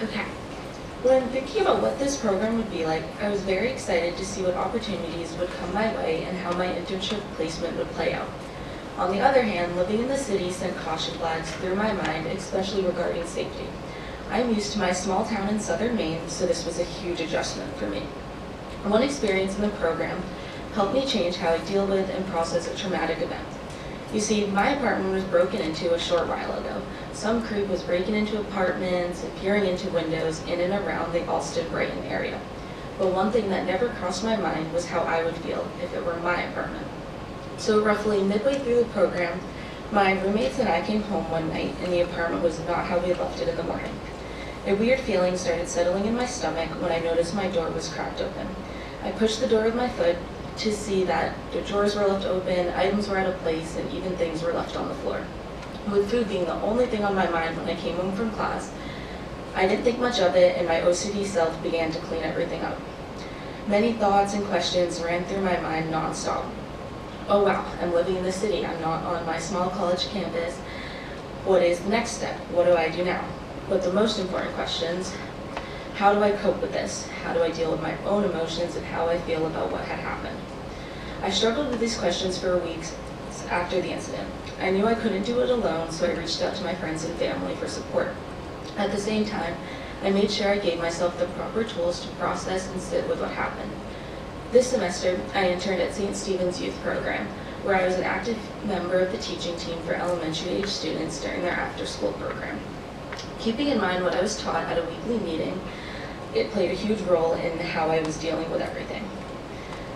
Okay. When thinking about what this program would be like, I was very excited to see what opportunities would come my way and how my internship placement would play out. On the other hand, living in the city sent caution flags through my mind, especially regarding safety. I'm used to my small town in southern Maine, so this was a huge adjustment for me. One experience in the program helped me change how I deal with and process a traumatic event. You see, my apartment was broken into a short while ago. Some creep was breaking into apartments and peering into windows in and around the Alston-Brighton area. But one thing that never crossed my mind was how I would feel if it were my apartment. So roughly midway through the program, my roommates and I came home one night and the apartment was not how we had left it in the morning. A weird feeling started settling in my stomach when I noticed my door was cracked open. I pushed the door with my foot to see that the drawers were left open, items were out of place, and even things were left on the floor. With food being the only thing on my mind when I came home from class, I didn't think much of it and my OCD self began to clean everything up. Many thoughts and questions ran through my mind nonstop. Oh wow, I'm living in the city, I'm not on my small college campus. What is the next step? What do I do now? But the most important questions, how do I cope with this? How do I deal with my own emotions and how I feel about what had happened? I struggled with these questions for weeks after the incident. I knew I couldn't do it alone, so I reached out to my friends and family for support. At the same time, I made sure I gave myself the proper tools to process and sit with what happened. This semester, I interned at St. Stephen's Youth Program, where I was an active member of the teaching team for elementary age students during their after-school program. Keeping in mind what I was taught at a weekly meeting, it played a huge role in how I was dealing with everything.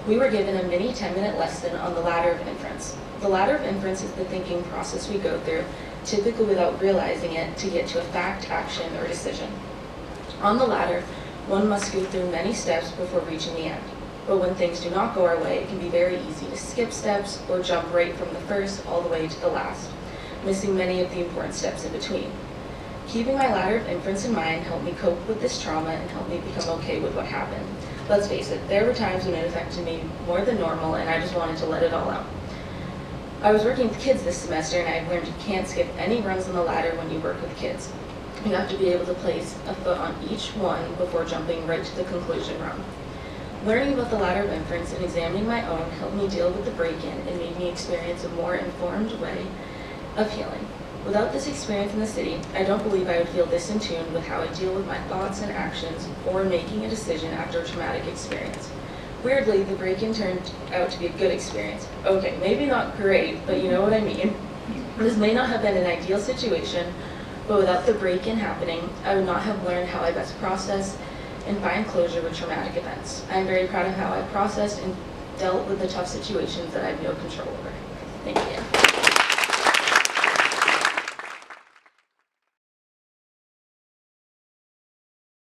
We were given a mini 10-minute lesson on the ladder of inference. The ladder of inference is the thinking process we go through, typically without realizing it, to get to a fact, action, or decision. On the ladder, one must go through many steps before reaching the end. But when things do not go our way, it can be very easy to skip steps or jump right from the first all the way to the last, missing many of the important steps in between. Keeping my ladder of inference in mind helped me cope with this trauma and helped me become okay with what happened. Let's face it, there were times when it affected me more than normal and I just wanted to let it all out. I was working with kids this semester and I've learned you can't skip any rungs on the ladder when you work with kids. You have to be able to place a foot on each one before jumping right to the conclusion rung. Learning about the ladder of inference and examining my own helped me deal with the break-in and made me experience a more informed way of healing. Without this experience in the city, I don't believe I would feel this in tune with how I deal with my thoughts and actions or making a decision after a traumatic experience. Weirdly, the break-in turned out to be a good experience. Okay, maybe not great, but you know what I mean. This may not have been an ideal situation, but without the break-in happening, I would not have learned how I best process and find closure with traumatic events. I'm very proud of how I processed and dealt with the tough situations that I have no control over. Thank you.